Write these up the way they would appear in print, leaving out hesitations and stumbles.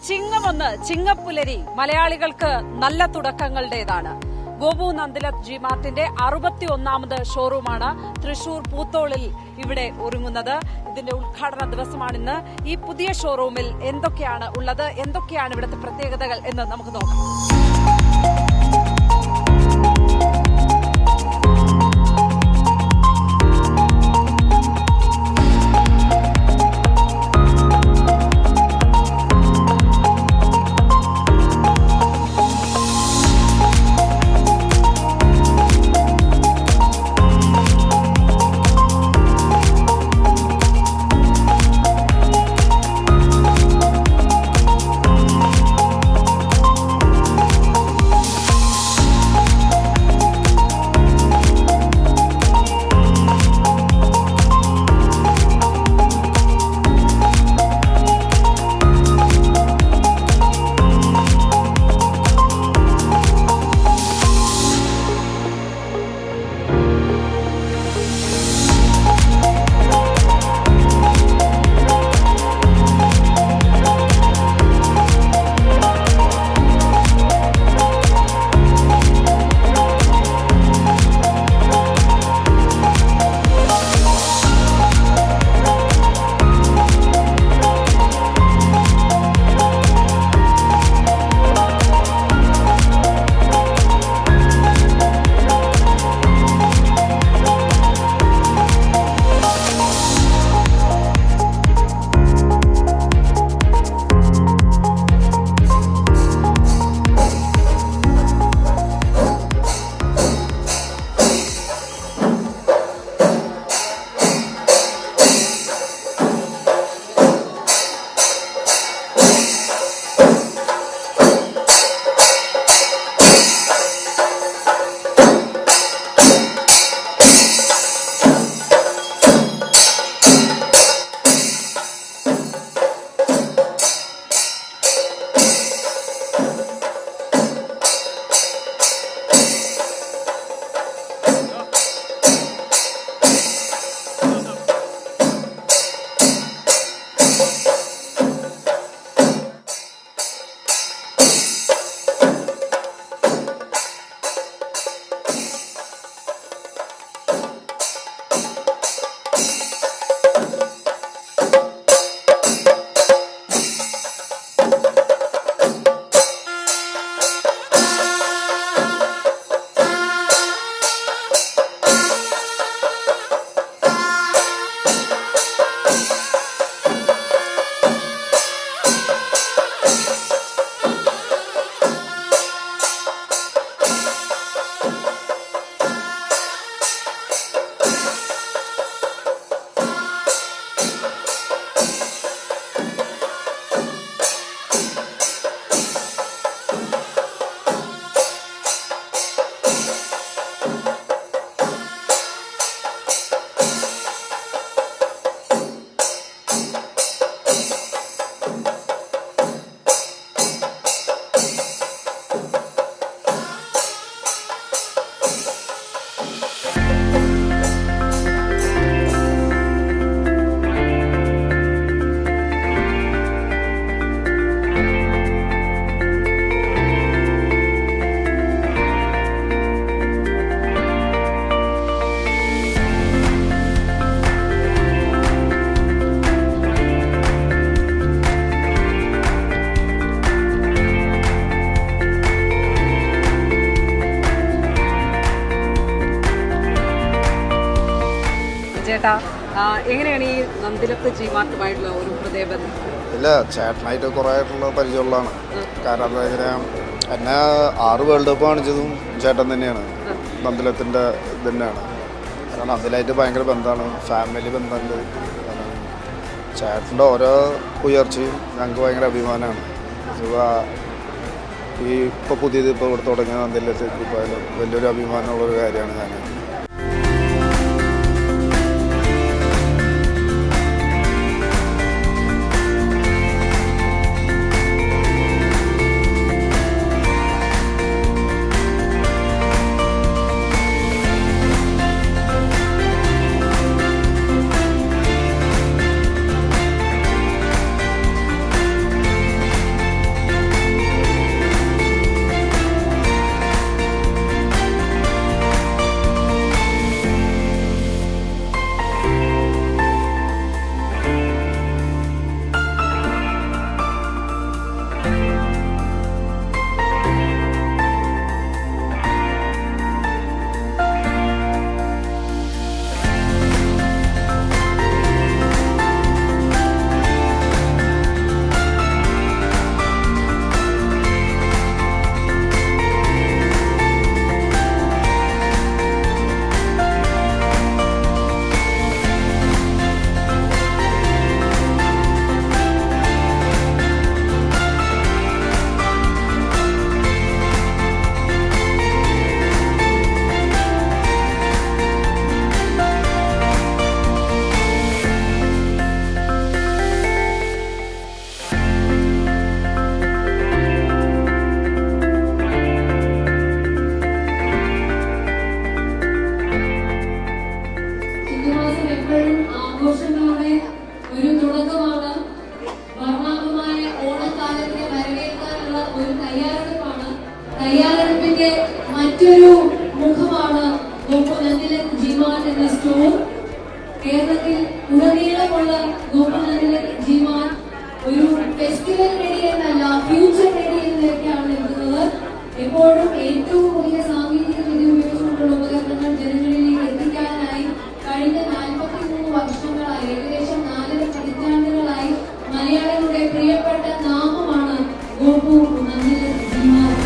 ചിങ്ങമൊന്ന് ചിങ്ങപ്പുലരി മലയാളികൾക്ക് നല്ല തുടക്കങ്ങളുടേതാണ്. ഗോപു നന്ദിലത്ത് ജി മാർട്ടിന്റെ 61ാമത് ഷോറൂമാണ് തൃശൂർ പൂത്തോളിൽ ഇവിടെ ഒരുങ്ങുന്നത്. ഇതിന്റെ ഉദ്ഘാടന ദിവസമാണിന്ന്. ഈ പുതിയ ഷോറൂമിൽ എന്തൊക്കെയാണ് ഉള്ളത്, എന്തൊക്കെയാണ് ഇവിടുത്തെ പ്രത്യേകതകൾ എന്ന് നമുക്ക് നോക്കാം. ചേട്ടാ, എങ്ങനെയാണ് ഈ നന്ദിലത്ത് ജി മാർട്ടുമായിട്ടുള്ള ഒരു ഹൃദയബന്ധം? ഇല്ല, ചേട്ടനായിട്ട് കുറേ ആയിട്ടുള്ള പരിചയമുള്ളതാണ്. കാരണം എന്താ, എന്നെ 6 വേൾഡ് കപ്പ് കാണിച്ചതും ചേട്ടൻ തന്നെയാണ്. നന്ദിലത്തിൻ്റെ ഇത് തന്നെയാണ്. കാരണം നന്ദിലായിട്ട് ഭയങ്കര ബന്ധമാണ്, ഫാമിലി ബന്ധമുണ്ട്. ചേട്ടൻ്റെ ഓരോ ഉയർച്ചയും ഞങ്ങൾക്ക് ഭയങ്കര അഭിമാനമാണ്. ഈ ഇപ്പോൾ പുതിയത് ഇപ്പോൾ ഇവിടെ തുടങ്ങിയ നന്ദിലത്ത് പോയാലും വലിയൊരു അഭിമാനമുള്ളൊരു കാര്യമാണ് ഞാൻ. പുതിയൊരു മുഖമാണ് ഗോപുനന്ദിലൻ ജിമാർട്ട് എന്ന സ്റ്റോർ. കേരളത്തിൽ ഉടനീളമുള്ള ഗോപുനന്ദിലൻ ജിമാർട്ട് ഒരു ഫെസ്റ്റിവൽ റെഡി എന്നല്ല, ഫ്യൂച്ചർ റെഡി എന്നൊക്കെയാണ് നിൽക്കുന്നത്. എപ്പോഴും ഏറ്റവും പുതിയ സാങ്കേതിക വിദ്യ ഉപയോഗിച്ചുകൊണ്ടുള്ള ഉപകരണങ്ങൾ ജനങ്ങളിലേക്ക് എത്തിക്കാനായി കഴിഞ്ഞ 43 വർഷങ്ങളായി, ഏകദേശം 4 പതിറ്റാണ്ടുകളായി മലയാളികളുടെ പ്രിയപ്പെട്ട നാമമാണ് ഗോപുനന്ദിലൻ ജിമാർട്ട്.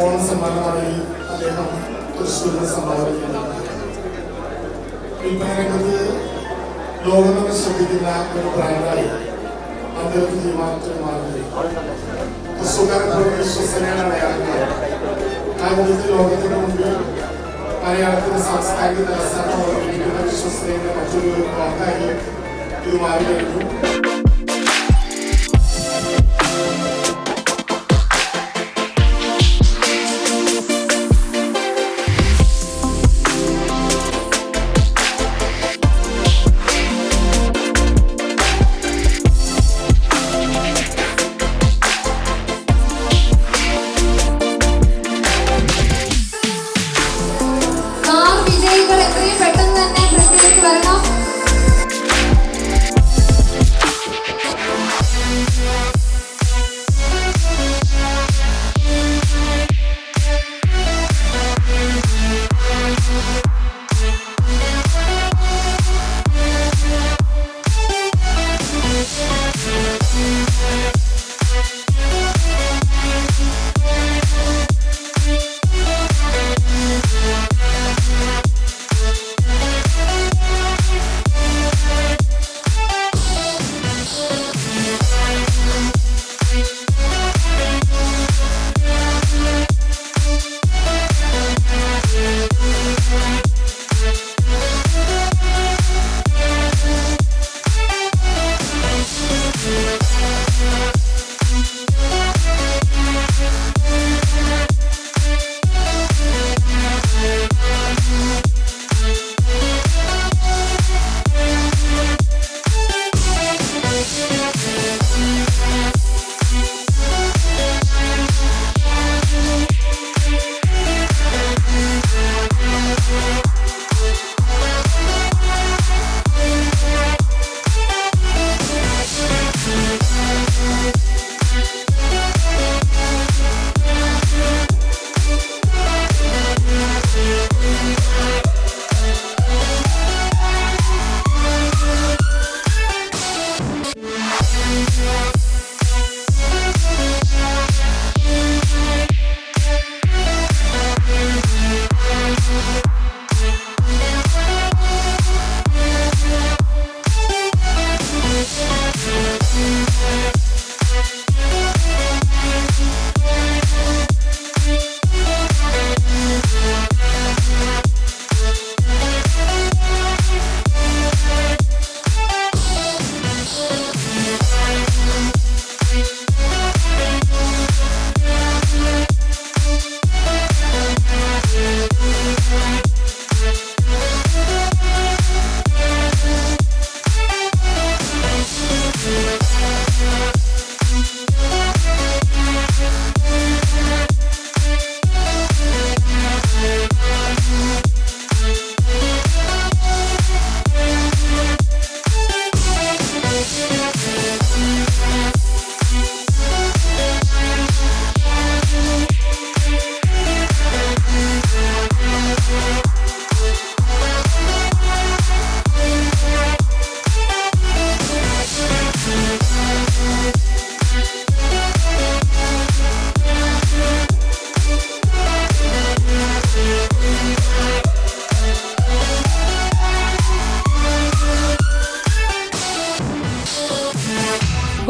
ഓണം സമ്മാനമായി അദ്ദേഹം തൃശ്ശൂരിന് സംഭാവന. വിൽപ്പന രംഗത്ത് ലോകം തന്നെ ശ്രദ്ധിക്കുന്ന ഒരു ബ്രാൻഡായി നന്ദിലത്ത് ജിമാർട്ട് മാറി. തൃശ്ശൂർക്കാരുടെ വിശ്വസനീയമായ അടയാളങ്ങൾ ആ വിധത്തിൽ ലോകത്തിന്റെ മുമ്പിൽ മലയാളത്തിന്റെ സാംസ്കാരിക തലസ്ഥാനം ഓർമ്മിപ്പിക്കുന്ന വിശ്വസനീയയുടെ മറ്റൊരു വാക്കായി ഇത് മാറി കഴിഞ്ഞു. എത്രയും പെട്ടെന്ന് തന്നെ ഫ്രണ്ടിലേക്ക് വരണം.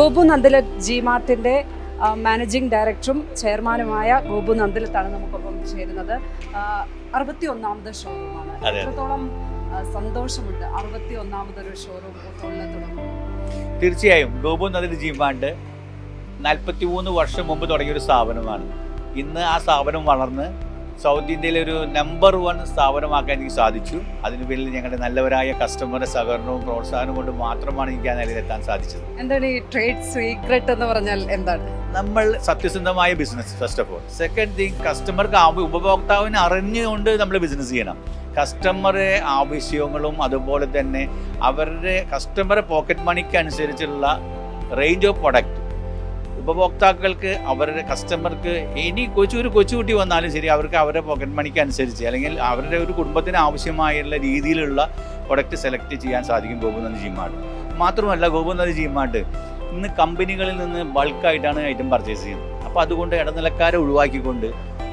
ഗോപു നന്ദിലത്ത് ജിമാർട്ടിന്റെ മാനേജിംഗ് ഡയറക്ടറും ചെയർമാനുമായ ഗോപു നന്ദിലത്താണ് നമുക്കൊപ്പം ചേരുന്നത്. 61ാമത് ഷോറൂമാണ്. എത്രത്തോളം സന്തോഷമുണ്ട് 61ാമതൊരു ഷോറൂം പൂത്തോളിൽ തുടങ്ങും? തീർച്ചയായും ഗോപു നന്ദിലത്ത് ജിമാർട്ട് 43 വർഷം മുമ്പ് തുടങ്ങിയൊരു സ്ഥാപനമാണ്. ഇന്ന് ആ സ്ഥാപനം വളർന്ന് സൗത്ത് ഇന്ത്യയിലെ ഒരു നമ്പർ 1 സ്ഥാപനമാക്കാൻ എനിക്ക് സാധിച്ചു. അതിനു പിന്നിൽ ഞങ്ങളുടെ നല്ലവരായ കസ്റ്റമറുടെ സഹകരണവും പ്രോത്സാഹനവും കൊണ്ട് മാത്രമാണ് എനിക്ക് ആ നിലയിലെത്താൻ സാധിച്ചത്. എന്താണ് ഈ ട്രേഡ് സീക്രട്ട് എന്ന് പറഞ്ഞാൽ എന്താണ്? നമ്മൾ സത്യസന്ധമായ business first of all. Second thing, കസ്റ്റമർക്ക് ഉപഭോക്താവിനെ അറിഞ്ഞുകൊണ്ട് നമ്മൾ ബിസിനസ് ചെയ്യണം. കസ്റ്റമറെ ആവശ്യങ്ങളും അതുപോലെ തന്നെ അവരുടെ കസ്റ്റമറെ പോക്കറ്റ് മണിക്ക് അനുസരിച്ചുള്ള റേഞ്ച് ഓഫ് പ്രൊഡക്റ്റ് ഉപഭോക്താക്കൾക്ക് അവരുടെ കസ്റ്റമർക്ക് ഇനി ഒരു കൊച്ചുകുട്ടി വന്നാലും ശരി അവർക്ക് അവരുടെ പോക്കറ്റ് മണിക്ക് അനുസരിച്ച് അല്ലെങ്കിൽ അവരുടെ ഒരു കുടുംബത്തിന് ആവശ്യമായുള്ള രീതിയിലുള്ള പ്രൊഡക്റ്റ് സെലക്ട് ചെയ്യാൻ സാധിക്കും ഗോപു നന്ദിലത്ത് ജിമാർട്ട്. മാത്രമല്ല ഗോപു നന്ദിലത്ത് ജിമാർട്ട് ഇന്ന് കമ്പനികളിൽ നിന്ന് ബൾക്കായിട്ടാണ് ഐറ്റം പർച്ചേസ് ചെയ്യുന്നത്. അപ്പോൾ അതുകൊണ്ട് ഇടനിലക്കാരെ ഒഴിവാക്കിക്കൊണ്ട്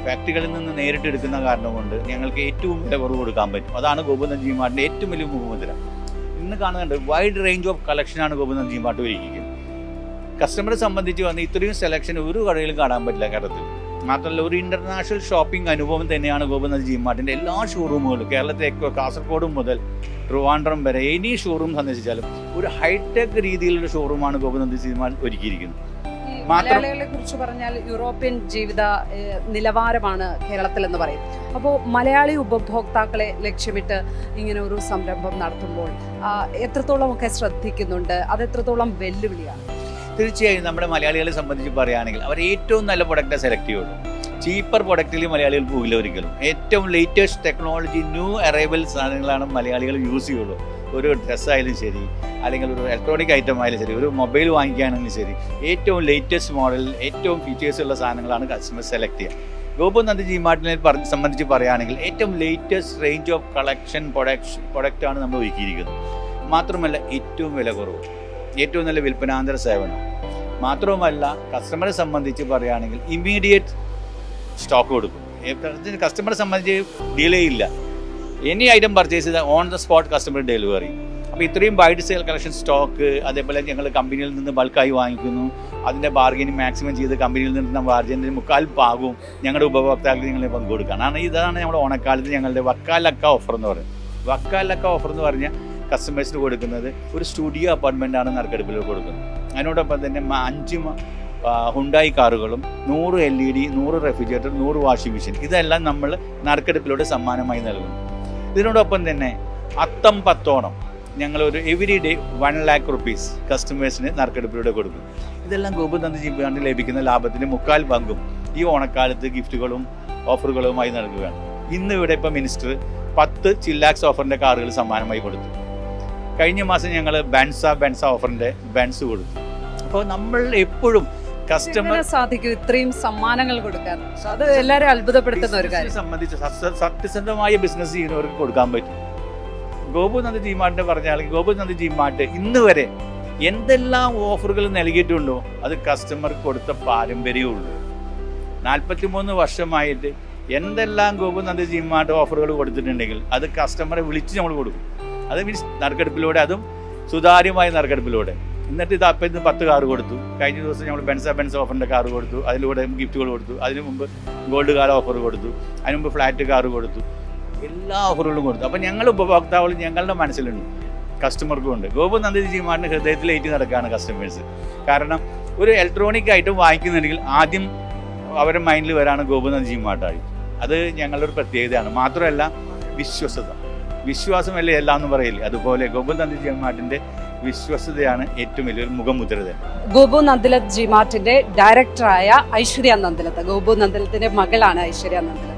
ഫാക്ടറികളിൽ നിന്ന് നേരിട്ട് എടുക്കുന്ന കാരണം കൊണ്ട് ഞങ്ങൾക്ക് ഏറ്റവും വില കുറവ് കൊടുക്കാൻ പറ്റും. അതാണ് ഗോപു നന്ദിലത്ത് ജിമാർട്ടിൻ്റെ ഏറ്റവും വലിയ മുഖമുദ്ര. ഇന്ന് കാണുന്നുണ്ട് വൈഡ് റേഞ്ച് ഓഫ് കളക്ഷനാണ് ഗോപു നന്ദിലത്ത് ജിമാർട്ട് ഒരുക്കിയിരിക്കുന്നത്. കസ്റ്റമറെ സംബന്ധിച്ച് വന്ന് ഇത്രയും സെലക്ഷൻ ഒരു കടയിലും കാണാൻ പറ്റില്ല കേരളത്തിൽ. മാത്രമല്ല ഒരു ഇന്റർനാഷണൽ ഷോപ്പിംഗ് അനുഭവം തന്നെയാണ് ഗോപു നന്ദിലത്ത് ജിമാർട്ടിൻ്റെ എല്ലാ ഷോറൂമുകളും. കേരളത്തിലെ കാസർഗോഡ് മുതൽ ട്രിവാൻഡ്രം വരെ എനി ഷോറൂം സന്ദർശിച്ചാലും ഒരു ഹൈടെക് രീതിയിലുള്ള ഷോറൂമാണ് ഗോപു നന്ദിലത്ത് ജിമാർട്ട് ഒരുക്കിയിരിക്കുന്നത്. മലയാളികളെ കുറിച്ച് പറഞ്ഞാൽ യൂറോപ്യൻ ജീവിത നിലവാരമാണ് കേരളത്തിൽ എന്ന് പറയും. അപ്പോൾ മലയാളി ഉപഭോക്താക്കളെ ലക്ഷ്യമിട്ട് ഇങ്ങനെ ഒരു സംരംഭം നടത്തുമ്പോൾ എത്രത്തോളം ഒക്കെ ശ്രദ്ധിക്കുന്നുണ്ട്? അത് എത്രത്തോളം വെല്ലുവിളിയാണ്? തീർച്ചയായും നമ്മുടെ മലയാളികളെ സംബന്ധിച്ച് പറയുകയാണെങ്കിൽ അവർ ഏറ്റവും നല്ല പ്രൊഡക്റ്റ് സെലക്ട് ചെയ്യുള്ളൂ. ചീപ്പർ പ്രൊഡക്റ്റിൽ മലയാളികൾ പോകില്ല ഒരിക്കലും. ഏറ്റവും ലേറ്റസ്റ്റ് ടെക്നോളജി ന്യൂ അറൈവൽ സാധനങ്ങളാണ് മലയാളികൾ യൂസ് ചെയ്യുള്ളൂ. ഒരു ഡ്രസ്സായാലും ശരി, അല്ലെങ്കിൽ ഒരു ഇലക്ട്രോണിക് ഐറ്റം ആയാലും ശരി, ഒരു മൊബൈൽ വാങ്ങിക്കുകയാണെങ്കിലും ശരി, ഏറ്റവും ലേറ്റസ്റ്റ് മോഡൽ ഏറ്റവും ഫീച്ചേഴ്സ് ഉള്ള സാധനങ്ങളാണ് കസ്റ്റമർ സെലക്ട് ചെയ്യുക. ഗോപു നന്ദിലത്ത് ജിമാർട്ടിനെ സംബന്ധിച്ച് പറയുകയാണെങ്കിൽ ഏറ്റവും ലേറ്റസ്റ്റ് റേഞ്ച് ഓഫ് കളക്ഷൻ പ്രൊഡക്റ്റാണ് നമ്മൾ ഒരുക്കിയിരിക്കുന്നത്. മാത്രമല്ല ഏറ്റവും വില കുറവ്, ഏറ്റവും നല്ല വിൽപ്പനാന്തര സേവനം. മാത്രവുമല്ല കസ്റ്റമറെ സംബന്ധിച്ച് പറയുകയാണെങ്കിൽ ഇമ്മീഡിയറ്റ് സ്റ്റോക്ക് കൊടുക്കും. കസ്റ്റമറെ സംബന്ധിച്ച് ഡിലേ ഇല്ല. എനി ഐറ്റം പർച്ചേസ് ചെയ്താൽ on the spot customer delivery. അപ്പോൾ ഇത്രയും വൈഡ് സെയിൽ കളക്ഷൻ സ്റ്റോക്ക്, അതേപോലെ ഞങ്ങൾ കമ്പനിയിൽ നിന്ന് ബൾക്കായി വാങ്ങിക്കുന്നു. അതിൻ്റെ ബാർഗനിങ് മാക്സിമം ചെയ്ത് കമ്പനിയിൽ നിന്ന് മാർജിൻ്റെ 3/4 ഭാഗവും ഞങ്ങളുടെ ഉപഭോക്താക്കൾക്ക് ഞങ്ങൾ പങ്കുകൊടുക്കുകയാണ്. കാരണം ഇതാണ് നമ്മുടെ ഓണക്കാലത്ത് ഞങ്ങളുടെ വക്കാലക്ക ഓഫർ എന്ന് പറയുന്നത്. വക്കാലക്ക ഓഫർ എന്ന് പറഞ്ഞാൽ കസ്റ്റമേഴ്സിന് കൊടുക്കുന്നത് ഒരു സ്റ്റുഡിയോ അപ്പാർട്ട്മെൻറ്റാണ് നറുക്കെടുപ്പിൽ കൊടുക്കുന്നത്. അതിനോടൊപ്പം തന്നെ 5 ഹുണ്ടായി കാറുകളും 100 LED, 100 റെഫ്രിജറേറ്റർ, 100 വാഷിംഗ് മെഷീൻ ഇതെല്ലാം നമ്മൾ നറുക്കെടുപ്പിലൂടെ സമ്മാനമായി നൽകുന്നു. ഇതിനോടൊപ്പം തന്നെ അത്തം പത്തോണം ഞങ്ങളൊരു എവറി ഡേ 1 lakh rupees കസ്റ്റമേഴ്സിന് നറുക്കെടുപ്പിലൂടെ കൊടുക്കും. ഇതെല്ലാം ഗോപു നന്ദിലത്ത് ജിമാർട്ടിന് ലഭിക്കുന്ന ലാഭത്തിൻ്റെ 3/4 പങ്കും ഈ ഓണക്കാലത്ത് ഗിഫ്റ്റുകളും ഓഫറുകളുമായി നൽകുകയാണ്. ഇന്ന് ഇവിടെ ഇപ്പോൾ മിനിസ്റ്റർ 10 ചില്ലാക്സ് ഓഫറിൻ്റെ കാറുകൾ സമ്മാനമായി കൊടുത്തു. കഴിഞ്ഞ മാസം ഞങ്ങൾ ബെൻസ ഓഫറിൻ്റെ ബെൻസ് കൊടുത്തു. അപ്പോൾ നമ്മൾ എപ്പോഴും കസ്റ്റമർ സാധിക്കും ഇത്രയും സമ്മാനങ്ങൾ കൊടുക്കാൻ? അത് എല്ലാവരും അത്ഭുതപ്പെടുത്തുന്ന ഒരു കാര്യം. സംബന്ധിച്ച് സത്യസന്ധമായ ബിസിനസ് ചെയ്യുന്നവർക്ക് കൊടുക്കാൻ പറ്റും. ഗോപു നന്ദിലത്ത് ജിമാർട്ടിനെ പറഞ്ഞാൽ ഗോപു നന്ദിലത്ത് ജിമാർട്ട് ഇന്ന് വരെ എന്തെല്ലാം ഓഫറുകൾ നൽകിയിട്ടുണ്ടോ അത് കസ്റ്റമർക്ക് കൊടുത്ത പാരമ്പര്യമുള്ളൂ. 43 വർഷമായിട്ട് എന്തെല്ലാം ഗോപു നന്ദിലത്ത് ജിമാർട്ട് ഓഫറുകൾ കൊടുത്തിട്ടുണ്ടെങ്കിൽ അത് കസ്റ്റമറെ വിളിച്ച് നമ്മൾ കൊടുക്കും. അത് മീൻസ് നറുക്കെടുപ്പിലൂടെ, അതും സുതാര്യമായ നറുക്കെടുപ്പിലൂടെ. എന്നിട്ട് ഇത് അപ്പം 10 കാർ കൊടുത്തു. കഴിഞ്ഞ ദിവസം നമ്മൾ ബെൻസ ഓഫറിൻ്റെ കാർ കൊടുത്തു. അതിലൂടെ ഗിഫ്റ്റുകൾ കൊടുത്തു. അതിനു മുമ്പ് ഗോൾഡ് കാർ ഓഫർ കൊടുത്തു. അതിന് മുമ്പ് ഫ്ലാറ്റ് കാർ കൊടുത്തു. എല്ലാ ഓഫറുകളും കൊടുത്തു. അപ്പോൾ ഞങ്ങൾ ഉപഭോക്താക്കളും ഞങ്ങളുടെ മനസ്സിലുണ്ട്, കസ്റ്റമർക്കും ഉണ്ട്. ഗോപു നന്ദിലത്ത് ജിമാർട്ടിന് ഹൃദയത്തിലേറ്റി നടക്കുകയാണ് കസ്റ്റമേഴ്സ്. കാരണം ഒരു ഇലക്ട്രോണിക് ഐറ്റം വാങ്ങിക്കുന്നുണ്ടെങ്കിൽ ആദ്യം അവരുടെ മൈൻഡിൽ വരാണ് ഗോപു നന്ദിലത്ത് ജിമാർട്ടായി. അത് ഞങ്ങളുടെ ഒരു പ്രത്യേകതയാണ്. മാത്രമല്ല വിശ്വസത, വിശ്വാസമല്ലേ എല്ലാം എന്ന് പറയില്ലേ, അതുപോലെ ഗോപു നന്ദിലത്ത് ജിമാർട്ടിൻ്റെ വിശ്വസതയാണ് ഏറ്റവും വലിയൊരു മുഖമുദ്ര തന്നെ. ഗോപു നന്ദിലത്ത് ജിമാർട്ടിന്റെ ഡയറക്ടറായ ഐശ്വര്യ നന്ദിലത്ത്, ഗോപു നന്ദിലത്തിന്റെ മകളാണ് ഐശ്വര്യ നന്ദിലത്ത്.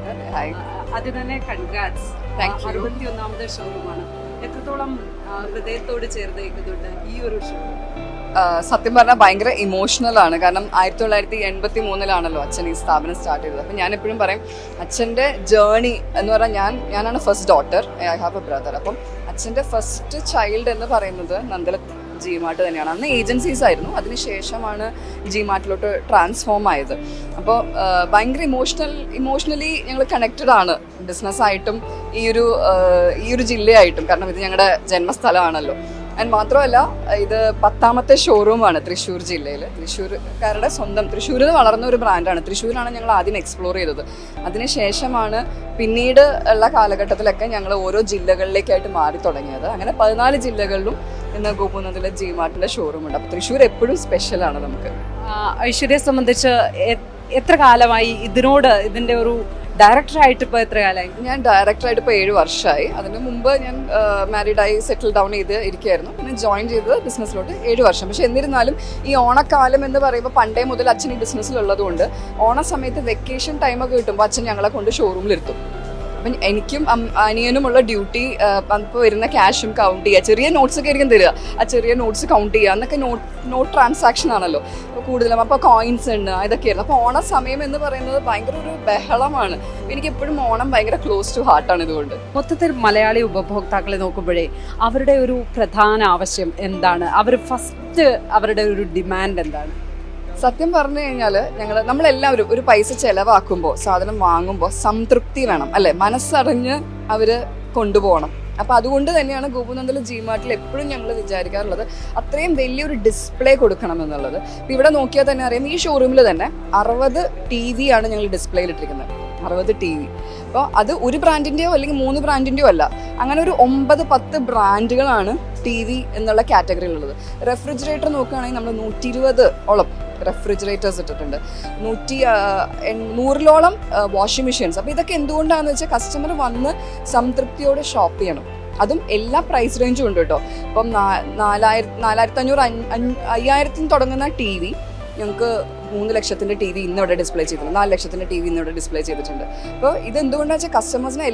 അത് തന്നെ കൺഗ്രാറ്റ്സ്. 61ാമത് ഷോറൂമാണ്. എത്രത്തോളം ഹൃദയത്തോട് ചേർന്ന് നിൽക്കുന്നുണ്ട് ഈ ഒരു ഷോ? സത്യം പറഞ്ഞാൽ ഭയങ്കര ഇമോഷണൽ ആണ്. കാരണം 1983 അച്ഛൻ ഈ സ്ഥാപനം സ്റ്റാർട്ട് ചെയ്തത്. അപ്പം ഞാൻ എപ്പോഴും പറയും അച്ഛൻ്റെ ജേർണി എന്ന് പറഞ്ഞാൽ ഞാനാണ് first daughter, I have A brother. അപ്പം അച്ഛൻ്റെ ഫസ്റ്റ് ചൈൽഡ് എന്ന് പറയുന്നത് നന്ദിലത്ത് ജിമാർട്ട് തന്നെയാണ്. അന്ന് ഏജൻസീസ് ആയിരുന്നു, അതിനുശേഷമാണ് ജിമാർട്ടിലോട്ട് ട്രാൻസ്ഫോം ആയത്. അപ്പോൾ ഭയങ്കര ഇമോഷണലി ഞങ്ങൾ കണക്റ്റഡ് ആണ് ബിസിനസ്സായിട്ടും ഈ ഒരു ജില്ലയായിട്ടും. കാരണം ഇത് ഞങ്ങളുടെ ജന്മസ്ഥലമാണല്ലോ. ആൻഡ് മാത്രമല്ല ഇത് 10ാമത്തെ ഷോറൂമാണ് തൃശ്ശൂർ ജില്ലയിൽ. തൃശ്ശൂർക്കാരുടെ സ്വന്തം, തൃശ്ശൂരിൽ വളർന്ന ഒരു ബ്രാൻഡാണ്. തൃശ്ശൂരാണ് ഞങ്ങൾ ആദ്യം എക്സ്പ്ലോർ ചെയ്തത്. അതിനുശേഷമാണ് പിന്നീട് ഉള്ള കാലഘട്ടത്തിലൊക്കെ ഞങ്ങൾ ഓരോ ജില്ലകളിലേക്കായിട്ട് മാറി തുടങ്ങിയത്. അങ്ങനെ 14 ജില്ലകളിലും ഇന്ന് ഗോപുനന്ദിലെ ജിമാർട്ടിൻ്റെ ഷോറൂം ഉണ്ട്. അപ്പോൾ തൃശ്ശൂർ എപ്പോഴും സ്പെഷ്യലാണ് നമുക്ക്. ഐശ്വര്യയെ സംബന്ധിച്ച് എത്ര കാലമായി ഇതിന്റെ ഒരു ഡയറക്ടറായിട്ട് ഇപ്പോൾ എത്ര കാലമായി? ഞാൻ ഡയറക്ടറായിട്ട് ഇപ്പോൾ 7 വർഷമായി. അതിന് മുമ്പ് ഞാൻ മാരീഡായി സെറ്റിൽ ഡൗൺ ചെയ്ത് ഇരിക്കുകയായിരുന്നു. പിന്നെ ജോയിൻ ചെയ്തത് ബിസിനസ്സിലോട്ട് 7 വർഷം. പക്ഷെ എന്നിരുന്നാലും ഈ ഓണക്കാലം എന്ന് പറയുമ്പോൾ പണ്ടേ മുതൽ അച്ഛൻ ഈ ബിസിനസ്സിലുള്ളതുകൊണ്ട് ഓണ സമയത്ത് വെക്കേഷൻ ടൈമൊക്കെ കിട്ടുമ്പോൾ അച്ഛൻ ഞങ്ങളെ കൊണ്ട് ഷോറൂമിലിരുത്തും. അപ്പം എനിക്കും അനിയനുമുള്ള ഡ്യൂട്ടി ഇപ്പോൾ വരുന്ന ക്യാഷും കൗണ്ട് ചെയ്യുക, ചെറിയ നോട്ട്സ് ഒക്കെ ആയിരിക്കും തരിക, ആ ചെറിയ നോട്ട്സ് കൗണ്ട് ചെയ്യുക എന്നൊക്കെ നോട്ട് ട്രാൻസാക്ഷൻ ആണല്ലോ അപ്പോൾ കൂടുതലും. അപ്പോൾ കോയിൻസ് ഉണ്ട്, ഇതൊക്കെയായിരുന്നു. അപ്പോൾ ഓണ സമയം എന്ന് പറയുന്നത് ഭയങ്കര ഒരു ബഹളമാണ്. എനിക്ക് എപ്പോഴും ഓണം ഭയങ്കര ക്ലോസ് ടു ഹാർട്ടാണ്. ഇതുകൊണ്ട് മൊത്തത്തിൽ മലയാളി ഉപഭോക്താക്കളെ നോക്കുമ്പോഴേ അവരുടെ ഒരു പ്രധാന ആവശ്യം എന്താണ്? അവരുടെ ഒരു ഡിമാൻഡ് എന്താണ്? സത്യം പറഞ്ഞു കഴിഞ്ഞാൽ നമ്മളെല്ലാവരും ഒരു പൈസ ചിലവാക്കുമ്പോൾ, സാധനം വാങ്ങുമ്പോൾ സംതൃപ്തി വേണം അല്ലേ, മനസ്സറിഞ്ഞ് അവർ കൊണ്ടുപോകണം. അപ്പോൾ അതുകൊണ്ട് തന്നെയാണ് ഗോപുനന്ദിലെ ജിമാർട്ടിൽ എപ്പോഴും ഞങ്ങൾ വിചാരിക്കാറുള്ളത് അത്രയും വലിയൊരു ഡിസ്പ്ലേ കൊടുക്കണം എന്നുള്ളത്. ഇപ്പോൾ ഇവിടെ നോക്കിയാൽ തന്നെ അറിയാം, ഈ ഷോറൂമിൽ തന്നെ 60 TV ആണ് ഞങ്ങൾ ഡിസ്പ്ലേയിൽ ഇട്ടിരിക്കുന്നത്. 60 TV. അപ്പോൾ അത് ഒരു ബ്രാൻഡിൻ്റെയോ അല്ലെങ്കിൽ 3 ബ്രാൻഡിൻ്റെയോ അല്ല, അങ്ങനെ ഒരു 9-10 ബ്രാൻഡുകളാണ് TV എന്നുള്ള കാറ്റഗറിയിലുള്ളത്. റെഫ്രിജറേറ്റർ നോക്കുകയാണെങ്കിൽ നമ്മൾ 120ഓളം റെഫ്രിജറേറ്റേഴ്സ് ഇട്ടിട്ടുണ്ട്, 100ഓളം വാഷിംഗ് മെഷീൻസ്. അപ്പോൾ ഇതൊക്കെ എന്തുകൊണ്ടാണെന്ന് വെച്ചാൽ കസ്റ്റമർ വന്ന് സംതൃപ്തിയോടെ ഷോപ്പ് ചെയ്യണം. അതും എല്ലാ പ്രൈസ് റേഞ്ചും ഉണ്ട് കേട്ടോ. ഇപ്പം 4,500 തുടങ്ങുന്ന TV ഞങ്ങൾക്ക് 3 ലക്ഷത്തിൻ്റെ TV ഇന്നിവിടെ ഡിസ്പ്ലേ ചെയ്തിട്ടുണ്ട്, 4 ലക്ഷത്തിൻ്റെ TV ഇന്നിവിടെ ഡിസ്പ്ലേ ചെയ്തിട്ടുണ്ട്. അപ്പോൾ ഇതെന്തുകൊണ്ടാണെന്ന് വെച്ചാൽ കസ്റ്റമേഴ്സിനെ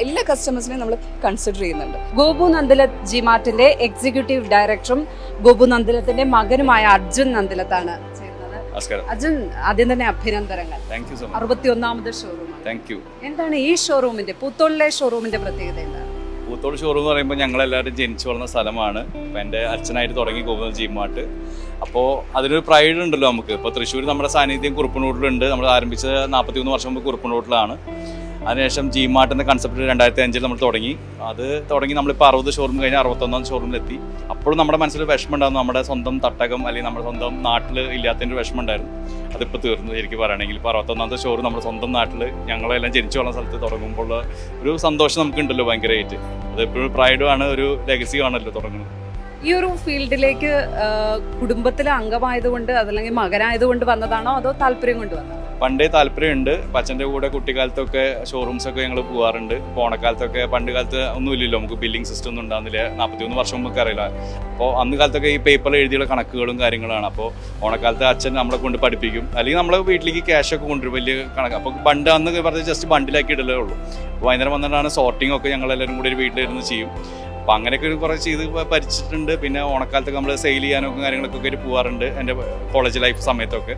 എല്ലാ കസ്റ്റമേഴ്സിനെയും നമ്മൾ കൺസിഡർ ചെയ്യുന്നുണ്ട്. ഗോപുനന്ദിലത്ത് ജിമാർട്ടിന്റെ എക്സിക്യൂട്ടീവ് ഡയറക്ടറും ഗോപുനന്ദിലത്തിന്റെ മകനുമായ അർജുൻ നന്ദിലത്താണ് ചേരുന്നത്. അർജുൻ, ആദ്യം തന്നെ അഭിനന്ദനങ്ങൾ. 61ാമത് ഷോറൂം. എന്താണ് ഈ ഷോറൂമിന്റെ, പൂത്തോളിലെ ഷോറൂമിന്റെ പ്രത്യേകത എന്താണ്? പൂത്തോട് ഷോറൂം എന്ന് പറയുമ്പോൾ ഞങ്ങളെല്ലാവരും ജനിച്ചു വളർന്ന സ്ഥലമാണ്. അപ്പോൾ എൻ്റെ അച്ഛനായിട്ട് തുടങ്ങി ഗോപുനന്ദ ജിമാർട്ട്. അപ്പോൾ അതിനൊരു പ്രൈഡ് ഉണ്ടല്ലോ നമുക്ക്. ഇപ്പോൾ തൃശ്ശൂർ നമ്മുടെ സാന്നിധ്യം കുറുപ്പനൂരിലുണ്ട്. നമ്മൾ ആരംഭിച്ചത് 41 വർഷം മുമ്പ് കുറുപ്പനൂരിലാണ്. അതിനുശേഷം ജിമാർട്ട് എന്ന കൺസെപ്റ്റ് 2005 നമ്മൾ തുടങ്ങി. അത് തുടങ്ങി നമ്മളിപ്പോൾ 60 ഷോറൂം കഴിഞ്ഞ് 61ാം ഷോറൂമിലെത്തി. അപ്പോഴും നമ്മുടെ മനസ്സിൽ വിഷമം ഉണ്ടായിരുന്നു, നമ്മുടെ സ്വന്തം തട്ടകം അല്ലെങ്കിൽ നമ്മുടെ സ്വന്തം നാട്ടിൽ ഇല്ലാത്തതിൻ്റെ വിഷമം ഉണ്ടായിരുന്നു. അതിപ്പോൾ തീർന്നു ശരിക്കും പറയുകയാണെങ്കിൽ. ഇപ്പോൾ 61ാമത്തെ ഷോറൂം നമ്മുടെ സ്വന്തം നാട്ടിൽ ഞങ്ങളെല്ലാം ജനിച്ചു വളർന്ന സ്ഥലത്ത് തുടങ്ങുമ്പോൾ ഒരു സന്തോഷം നമുക്കുണ്ടല്ലോ ഭയങ്കരമായിട്ട്. അതെപ്പോഴും പ്രൈഡുമാണ്, ഒരു ലെഗസിയാണല്ലോ തുടങ്ങുന്നത്. ഈ ഒരു ഫീൽഡിലേക്ക് കുടുംബത്തിലെ അംഗമായതുകൊണ്ട് അതല്ലെങ്കിൽ മകനായതുകൊണ്ട് വന്നതാണോ അതോ താല്പര്യം കൊണ്ട് വന്നതാണോ? പണ്ടേ താല്പര്യമുണ്ട്. അച്ഛൻ്റെ കൂടെ കുട്ടിക്കാലത്തൊക്കെ ഷോറൂംസൊക്കെ ഞങ്ങൾ പോകാറുണ്ട്. ഓണക്കാലത്തൊക്കെ പണ്ട് കാലത്ത് ഒന്നുമില്ലല്ലോ, നമുക്ക് ബില്ലിംഗ് സിസ്റ്റം ഒന്നും ഉണ്ടാകുന്നില്ല. 41 വർഷം നമുക്ക് അറിയില്ല. അപ്പോൾ അന്ന് കാലത്തൊക്കെ ഈ പേപ്പറിൽ എഴുതിയുള്ള കണക്കുകളും കാര്യങ്ങളാണ്. അപ്പോൾ ഓണക്കാലത്ത് അച്ഛൻ നമ്മളെ കൊണ്ട് പഠിപ്പിക്കും, അല്ലെങ്കിൽ നമ്മളെ വീട്ടിലേക്ക് ക്യാഷൊക്കെ കൊണ്ടുവരും, വലിയ കണക്ക്. അപ്പോൾ ബണ്ട് അന്ന് പറഞ്ഞാൽ ജസ്റ്റ് ബണ്ടിലാക്കി ഇടലേ ഉള്ളൂ. അപ്പോൾ വൈകുന്നേരം വന്നിട്ടാണ് സോർട്ടിംഗ് ഒക്കെ ഞങ്ങളെല്ലാവരും കൂടി ഒരു വീട്ടിലിരുന്ന് ചെയ്യും. അപ്പോൾ അങ്ങനെയൊക്കെ കുറേ ചെയ്ത് പഠിച്ചിട്ടുണ്ട്. പിന്നെ ഓണക്കാലത്തൊക്കെ നമ്മൾ സെയിൽ ചെയ്യാനൊക്കെ കാര്യങ്ങളൊക്കെ പോകാറുണ്ട് എൻ്റെ കോളേജ് ലൈഫ് സമയത്തൊക്കെ.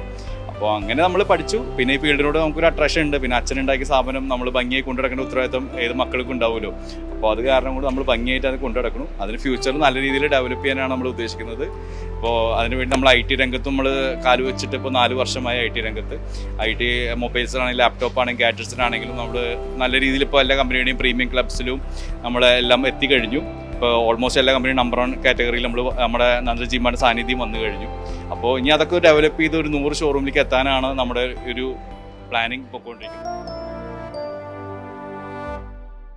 അപ്പോൾ അങ്ങനെ നമ്മൾ പഠിച്ചു. പിന്നെ ഈ ഫീൽഡിനോട് നമുക്കൊരു അട്രാക്ഷൻ ഉണ്ട്. പിന്നെ അച്ഛനുണ്ടാക്കിയ സ്ഥാപനം നമ്മൾ ഭംഗിയായി കൊണ്ടുനടക്കേണ്ട ഉത്തരവാദിത്വം ഏത് മക്കൾക്കും ഉണ്ടാവുമല്ലോ. അപ്പോൾ അത് കാരണം കൊണ്ട് നമ്മൾ ഭംഗിയായിട്ട് അത് കൊണ്ടുനടക്കണം. അതിന് ഫ്യൂച്ചറിൽ നല്ല രീതിയിൽ ഡെവലപ്പ് ചെയ്യാനാണ് നമ്മൾ ഉദ്ദേശിക്കുന്നത്. ഇപ്പോൾ അതിനുവേണ്ടി നമ്മൾ IT രംഗത്ത് നമ്മൾ കാല് വെച്ചിട്ട് ഇപ്പോൾ 4 വർഷമായി IT രംഗത്ത്. IT മൊബൈൽസിനാണെങ്കിലും ലാപ്ടോപ്പാണെങ്കിലും ഗാഡ്ജറ്റ്സിനാണെങ്കിലും നമ്മൾ നല്ല രീതിയിൽ ഇപ്പോൾ എല്ലാ കമ്പനിയുടെയും പ്രീമിയം ക്ലബ്സിലും നമ്മളെല്ലാം എത്തിക്കഴിഞ്ഞു. ഇപ്പോൾ ഓൾമോസ്റ്റ് എല്ലാ കമ്പനിയും നമ്പർ 1 കാറ്റഗറിയിൽ നമ്മുടെ നന്ദിലത്ത് ജിമാർട്ട് സാന്നിധ്യം വന്നു കഴിഞ്ഞു. അപ്പോൾ ഇനി അതൊക്കെ ഡെവലപ്പ് ചെയ്ത് ഒരു 100 ഷോറൂമിലേക്ക് എത്താനാണ് നമ്മുടെ ഒരു പ്ലാനിങ് പോയിക്കൊണ്ടിരിക്കുന്നത്.